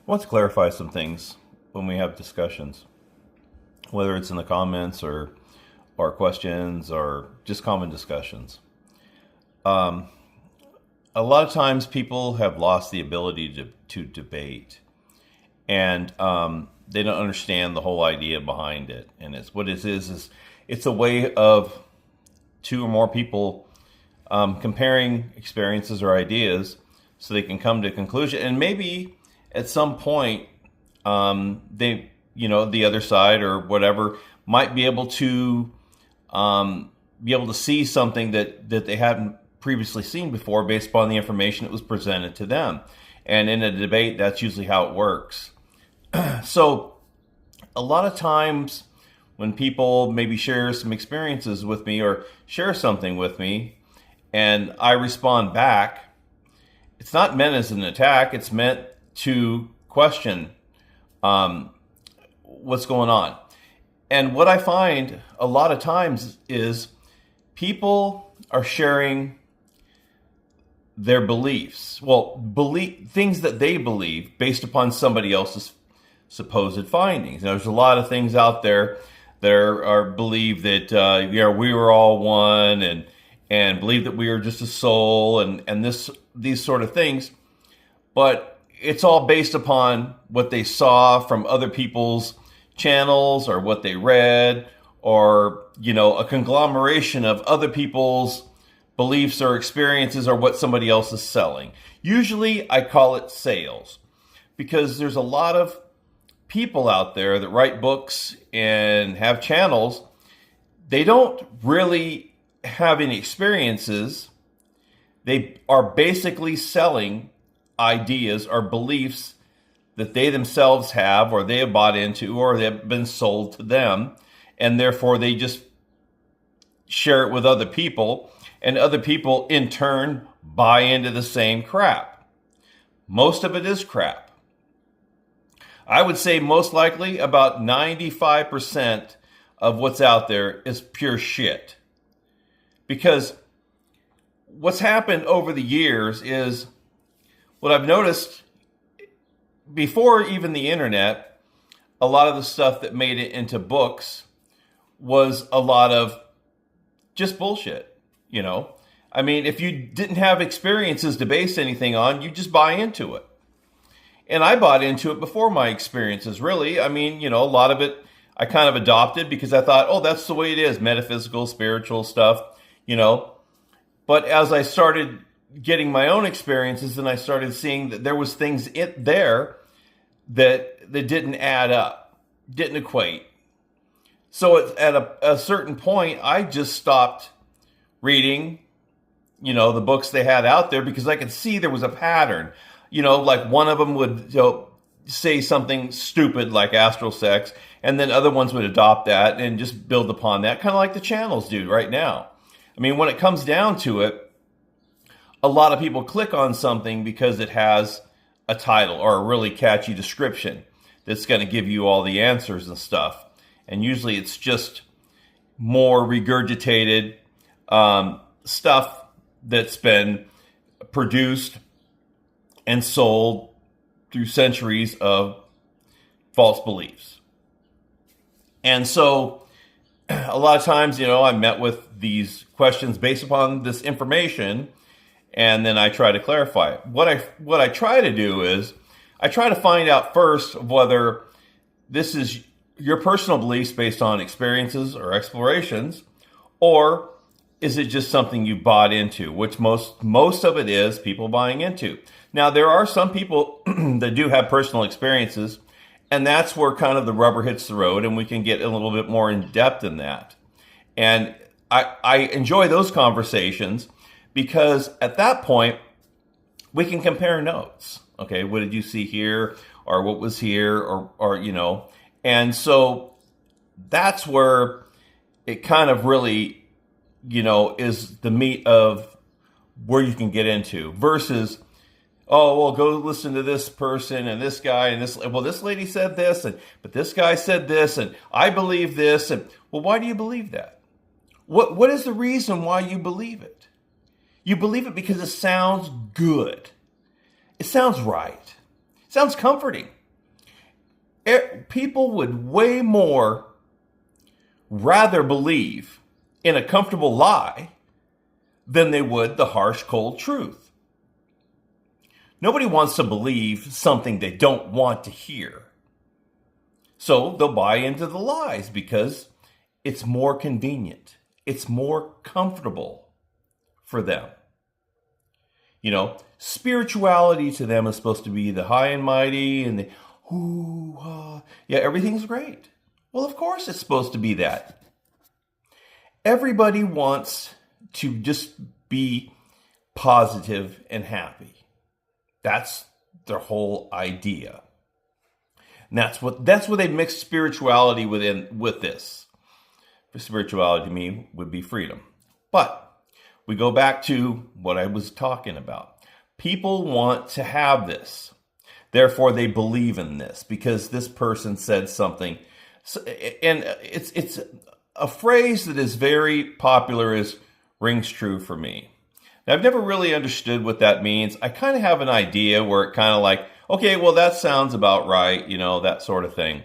I want to clarify some things when we have discussions, whether it's in the comments or questions or just common discussions. A lot of times people have lost the ability to debate, and they don't understand the whole idea behind it. And it's what it is it's a way of two or more people comparing experiences or ideas so they can come to a conclusion. And maybe at some point, they, the other side or whatever might be able to see something that they hadn't previously seen before based upon the information that was presented to them. And in a debate, that's usually how it works. So a lot of times when people maybe share some experiences with me or share something with me and I respond back, it's not meant as an attack. It's meant to question what's going on. And what I find a lot of times is people are sharing their beliefs. Well, things that they believe based upon somebody else's supposed findings. Now, there's a lot of things out there that are believe that we were all one and believe that we are just a soul and these sort of things. But it's all based upon what they saw from other people's channels or what they read or, a conglomeration of other people's beliefs or experiences or what somebody else is selling. Usually I call it sales because there's a lot of people out there that write books and have channels. They don't really have any experiences. They are basically selling ideas or beliefs that they themselves have or they have bought into or they have been sold to them. And therefore they just share it with other people. And other people, in turn, buy into the same crap. Most of it is crap. I would say most likely about 95% of what's out there is pure shit. Because what's happened over the years is what I've noticed before even the internet, a lot of the stuff that made it into books was a lot of just bullshit. I mean, if you didn't have experiences to base anything on, you just buy into it. And I bought into it before my experiences, really. I mean, a lot of it I kind of adopted because I thought, oh, that's the way it is, metaphysical, spiritual stuff, But as I started getting my own experiences and I started seeing that there was things there that didn't add up, didn't equate. So at a certain point, I just stopped reading, the books they had out there because I could see there was a pattern. Like one of them would say something stupid like astral sex, and then other ones would adopt that and just build upon that, kind of like the channels do right now. I mean, when it comes down to it, a lot of people click on something because it has a title or a really catchy description that's going to give you all the answers and stuff. And usually it's just more regurgitated stuff that's been produced and sold through centuries of false beliefs. And so a lot of times, I met with these questions based upon this information, and then I try to clarify it. What I try to do is I try to find out first whether this is your personal beliefs based on experiences or explorations, or is it just something you bought into, which most of it is people buying into. Now, there are some people that do have personal experiences, and that's where kind of the rubber hits the road, and we can get a little bit more in depth in that. And I enjoy those conversations because at that point, we can compare notes. Okay, what did you see here, or what was here, or. And so that's where it kind of really, is the meat of where you can get into versus, oh, well, go listen to this person and this guy and this. Well, this lady said this, but this guy said this, and I believe this. And well, why do you believe that? What is the reason why you believe it? You believe it because it sounds good. It sounds right. It Sounds comforting. People would way more rather believe in a comfortable lie than they would the harsh, cold truth. Nobody wants to believe something they don't want to hear. So they'll buy into the lies because it's more convenient. It's more comfortable for them. You know, spirituality to them is supposed to be the high and mighty and the yeah, everything's great. Well, of course it's supposed to be that. Everybody wants to just be positive and happy. That's their whole idea. And that's what they mix spirituality with this. For spirituality to me would be freedom. But we go back to what I was talking about. People want to have this. Therefore, they believe in this because this person said something. And it's a phrase that is very popular, is rings true for me. Now, I've never really understood what that means. I kind of have an idea where it kind of like, okay, well, that sounds about right, you know, that sort of thing.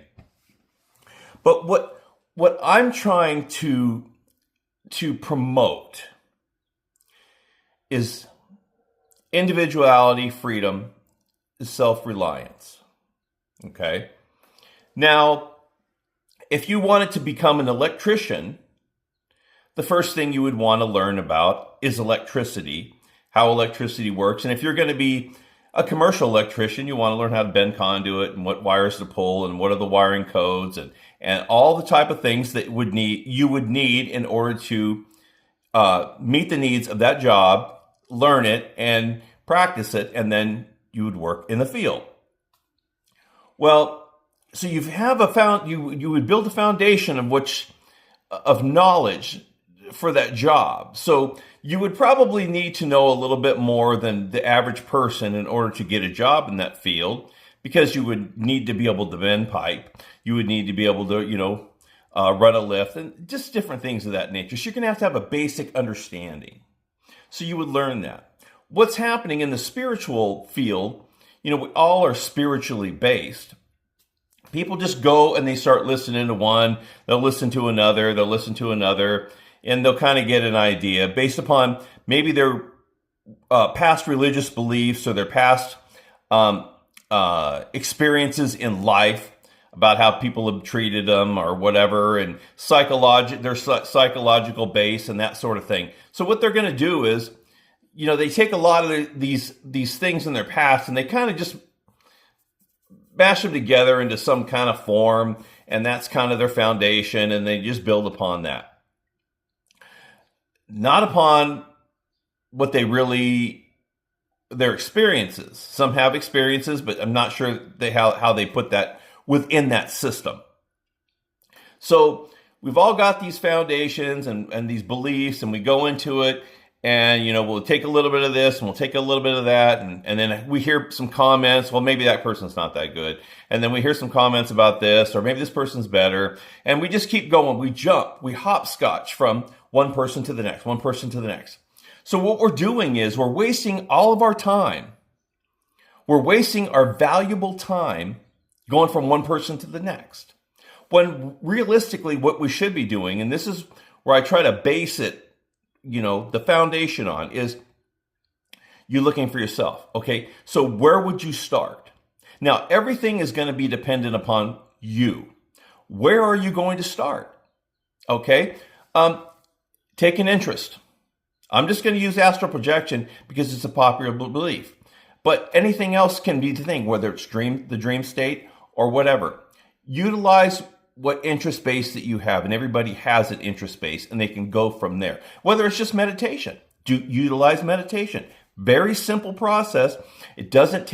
But what I'm trying to promote is individuality, freedom, self-reliance. Okay? Now, if you wanted to become an electrician, the first thing you would want to learn about is electricity, how electricity works. And if you're going to be a commercial electrician, you want to learn how to bend conduit and what wires to pull and what are the wiring codes and all the type of things that you would need in order to meet the needs of that job, learn it and practice it, and then you would work in the field. Well, so you would build a foundation of knowledge for that job. So you would probably need to know a little bit more than the average person in order to get a job in that field, because you would need to be able to bend pipe. You would need to be able to, run a lift and just different things of that nature. So you're going to have a basic understanding. So you would learn that. What's happening in the spiritual field, we all are spiritually based. People just go and they start listening to one, they'll listen to another, and they'll kind of get an idea based upon maybe their past religious beliefs or their past experiences in life about how people have treated them or whatever, and their psychological base and that sort of thing. So what they're going to do is, they take a lot of these things in their past and they kind of just mash them together into some kind of form, and that's kind of their foundation, and they just build upon that. Not upon what their experiences. Some have experiences, but I'm not sure how they put that within that system. So we've all got these foundations and these beliefs, and we go into it, and we'll take a little bit of this and we'll take a little bit of that, and then we hear some comments. Well, maybe that person's not that good, and then we hear some comments about this, or maybe this person's better, and we just keep going. We hopscotch from one person to the next. So what we're doing is we're wasting all of our time. We're wasting our valuable time going from one person to the next, when realistically what we should be doing, and this is where I try to base it, the foundation on, is you looking for yourself. Okay, so where would you start? Now, everything is going to be dependent upon you. Where are you going to start? Okay, take an interest. I'm just going to use astral projection because it's a popular belief. But anything else can be the thing, whether it's the dream state or whatever. Utilize what interest base that you have, and everybody has an interest base, and they can go from there. Whether it's just meditation, utilize meditation. Very simple process. It doesn't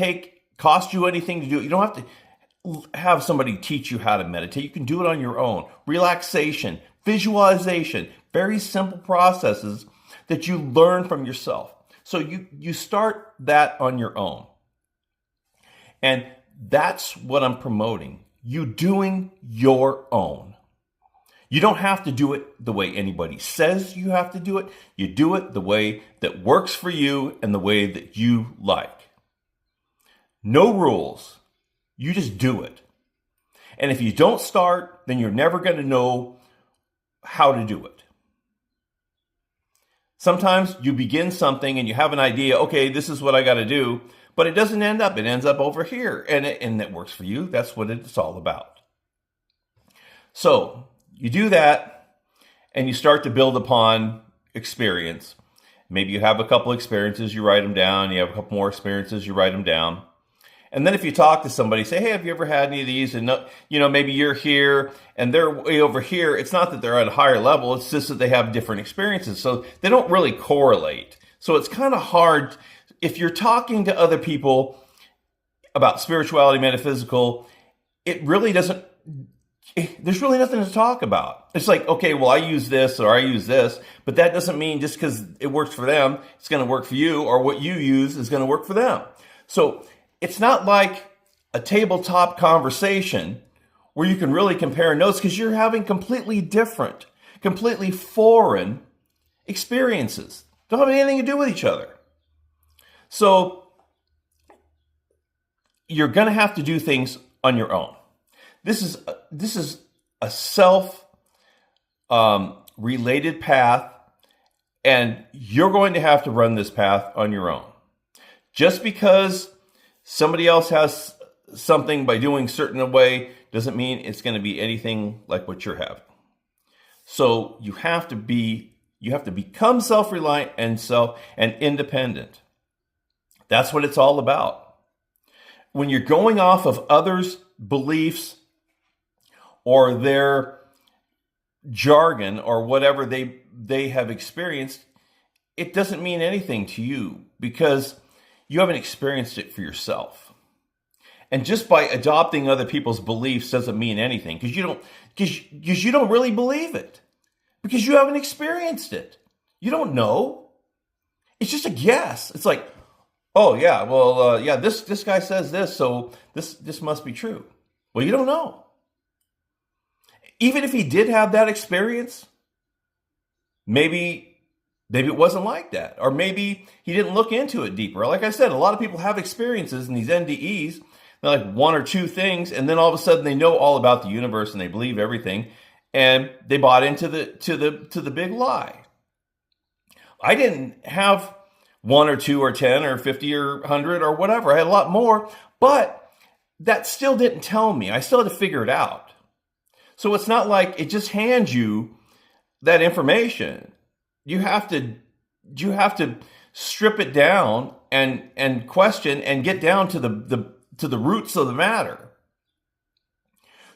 cost you anything to do it. You don't have to have somebody teach you how to meditate. You can do it on your own. Relaxation, visualization, very simple processes that you learn from yourself. So you start that on your own. And that's what I'm promoting. You doing your own. You don't have to do it the way anybody says you have to do it. You do it the way that works for you and the way that you like. No rules, You just do it. And if you don't start, then you're never going to know how to do it. Sometimes you begin something and you have an idea, okay, this is what I got to do, but it doesn't end up. It ends up over here, and it works for you. That's what it's all about. So you do that, and you start to build upon experience. Maybe you have a couple experiences, you write them down. You have a couple more experiences, you write them down. And then if you talk to somebody, say, hey, have you ever had any of these? And maybe you're here and they're way over here. It's not that they're at a higher level. It's just that they have different experiences. So they don't really correlate. So it's kind of hard if you're talking to other people about spirituality, metaphysical, there's really nothing to talk about. It's like, okay, well, I use this or I use this, but that doesn't mean just because it works for them, it's going to work for you, or what you use is going to work for them. So it's not like a tabletop conversation where you can really compare notes, because you're having completely different, completely foreign experiences. Don't have anything to do with each other. So you're going to have to do things on your own. This is a self-related path, and you're going to have to run this path on your own. Just because somebody else has something by doing certain way doesn't mean it's going to be anything like what you're having. So you have to become self-reliant and independent. That's what it's all about. When you're going off of others' beliefs or their jargon or whatever they have experienced, it doesn't mean anything to you because you haven't experienced it for yourself. And just by adopting other people's beliefs doesn't mean anything because you don't really believe it because you haven't experienced it. You don't know. It's just a guess. It's like, oh yeah, well, this guy says this, so this must be true. Well, you don't know. Even if he did have that experience, maybe it wasn't like that. Or maybe he didn't look into it deeper. Like I said, a lot of people have experiences in these NDEs. They're like one or two things, and then all of a sudden they know all about the universe and they believe everything, and they bought into the big lie. I didn't have 1 or 2 or 10 or 50 or 100 or whatever. I had a lot more, but that still didn't tell me. I still had to figure it out. So it's not like it just hands you that information. You have to strip it down and question and get down to the roots of the matter.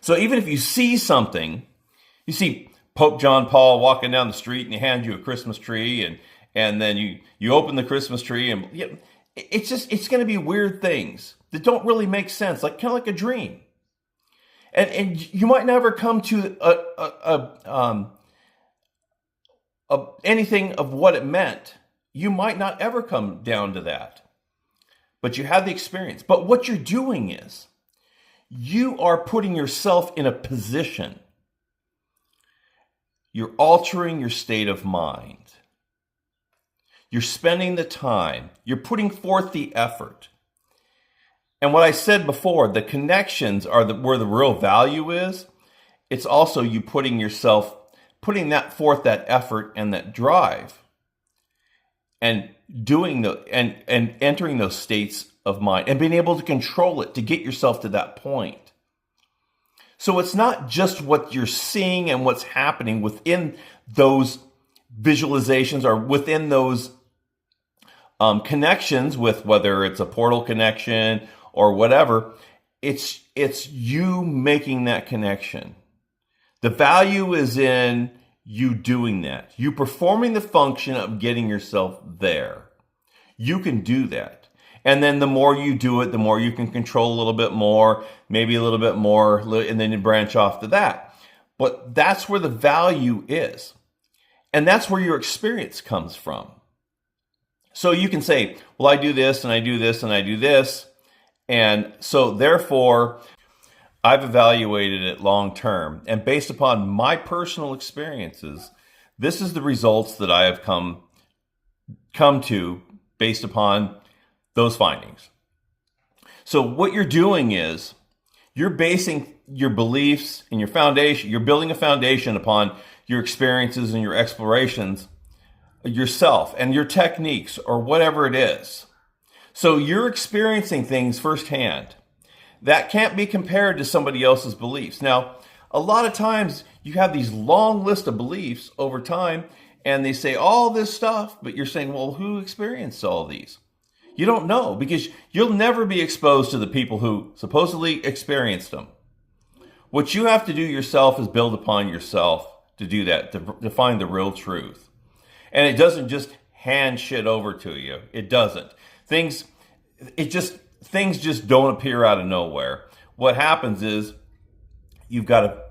So even if you see something, you see Pope John Paul walking down the street and he hands you a Christmas tree and then you open the Christmas tree and it's going to be weird things that don't really make sense, kind of like a dream. And you might never come to anything of what it meant. You might not ever come down to that. But you had the experience. But what you're doing is you are putting yourself in a position. You're altering your state of mind. You're spending the time. You're putting forth the effort. And what I said before, the connections are where the real value is. It's also you putting that effort and that drive and doing and entering those states of mind and being able to control it to get yourself to that point. So it's not just what you're seeing and what's happening within those visualizations or within those connections, with whether it's a portal connection or whatever. It's you making that connection. The value is in you doing that. You performing the function of getting yourself there. You can do that. And then the more you do it, the more you can control a little bit more, maybe a little bit more, and then you branch off to that. But that's where the value is. And that's where your experience comes from. So you can say, well, I do this and I do this and I do this. And so therefore, I've evaluated it long term. And based upon my personal experiences, this is the results that I have come to based upon those findings. So what you're doing is You're basing your beliefs and your foundation, you're building a foundation upon your experiences and your explorations yourself and your techniques or whatever it is. So you're experiencing things firsthand. That can't be compared to somebody else's beliefs. Now, a lot of times you have these long list of beliefs over time and they say all this stuff, but you're saying, well, who experienced all these? You don't know because you'll never be exposed to the people who supposedly experienced them. What you have to do yourself is build upon yourself to do that, to find the real truth. And it doesn't just hand shit over to you. It doesn't. Things just don't appear out of nowhere. What happens is you've got to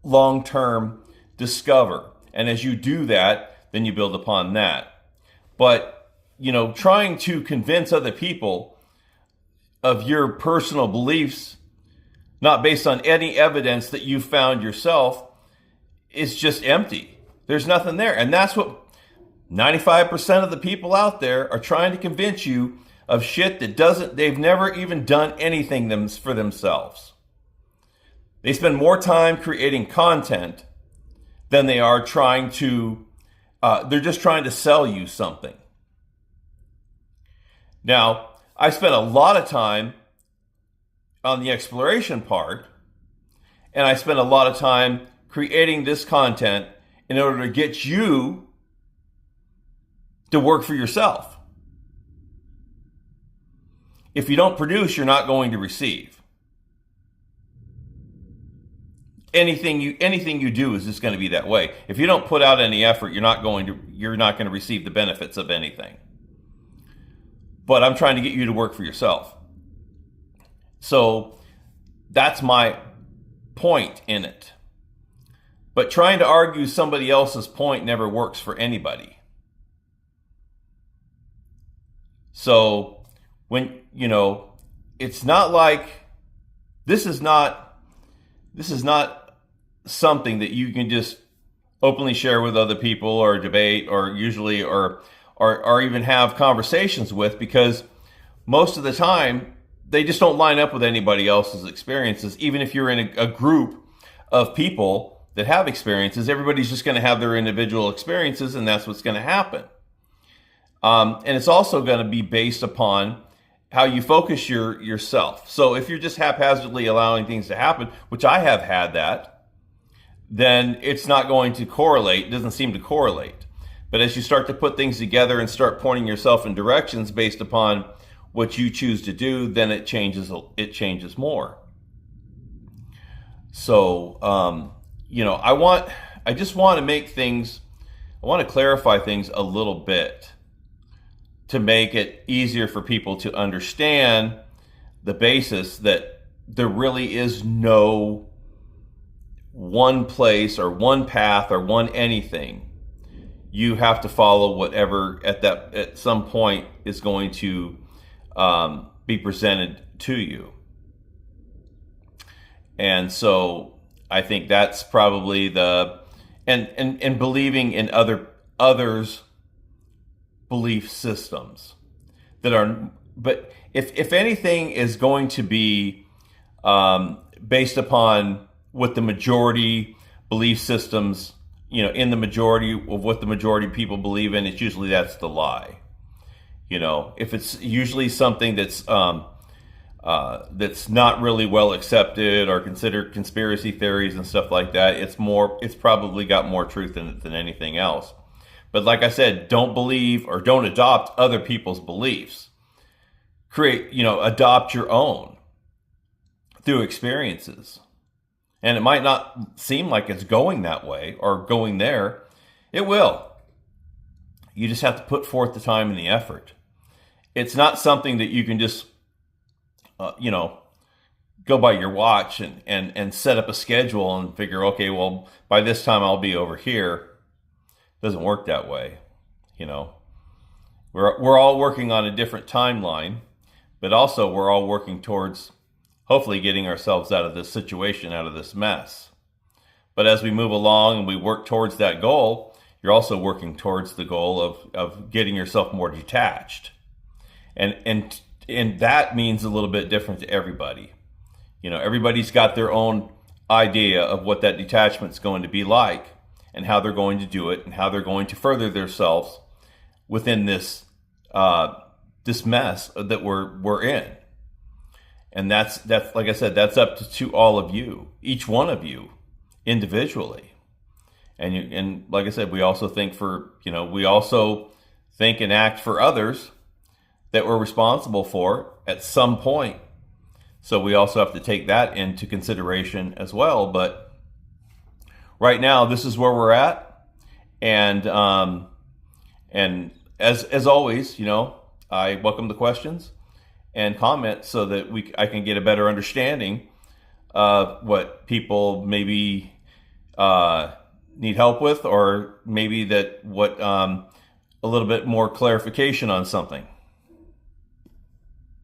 long-term discover. And as you do that, then you build upon that. But, trying to convince other people of your personal beliefs, not based on any evidence that you found yourself, is just empty. There's nothing there. And that's what 95% of the people out there are trying to convince you of shit that they've never even done anything for themselves. They spend more time creating content than they are they're just trying to sell you something. Now, I spent a lot of time on the exploration part, and I spent a lot of time creating this content in order to get you to work for yourself. If you don't produce, you're not going to receive. Anything you do is just going to be that way. If you don't put out any effort, you're not going to receive the benefits of anything. But I'm trying to get you to work for yourself. So that's my point in it. But trying to argue somebody else's point never works for anybody. So when, it's not like this is not something that you can just openly share with other people or debate or usually or even have conversations with, because most of the time they just don't line up with anybody else's experiences. Even if you're in a group of people that have experiences, everybody's just going to have their individual experiences, and that's what's going to happen. And it's also going to be based upon how you focus yourself. So if you're just haphazardly allowing things to happen, which I have had that, then it's not going to correlate. It doesn't seem to correlate. But as you start to put things together and start pointing yourself in directions based upon what you choose to do, then it changes more. So, I want to clarify things a little bit to make it easier for people to understand the basis that there really is no one place or one path or one anything. You have to follow whatever at some point is going to be presented to you. And so I think that's probably and believing in others' belief systems but if anything is going to be based upon what the majority belief systems, in the majority of what the majority of people believe in, it's usually that's the lie. If it's usually something that's not really well accepted or considered conspiracy theories and stuff like that, it's probably got more truth in it than anything else. But like I said, don't believe or don't adopt other people's beliefs. Adopt your own through experiences. And it might not seem like it's going that way or going there. It will. You just have to put forth the time and the effort. It's not something that you can just, go by your watch and set up a schedule and figure, okay, well, by this time I'll be over here. It doesn't work that way. We're all working on a different timeline, but also we're all working towards hopefully getting ourselves out of this situation, out of this mess. But as we move along and we work towards that goal, you're also working towards the goal of getting yourself more detached. And that means a little bit different to everybody. everybody's got their own idea of what that detachment's going to be like, and how they're going to do it, and how they're going to further themselves within this this mess that we're in. And that's like I said, that's up to all of you, each one of you individually. And like I said, we also think and act for others that we're responsible for at some point. So we also have to take that into consideration as well. But right now, this is where we're at, and as always, I welcome the questions and comments so that I can get a better understanding of what people maybe need help with, or maybe what a little bit more clarification on something.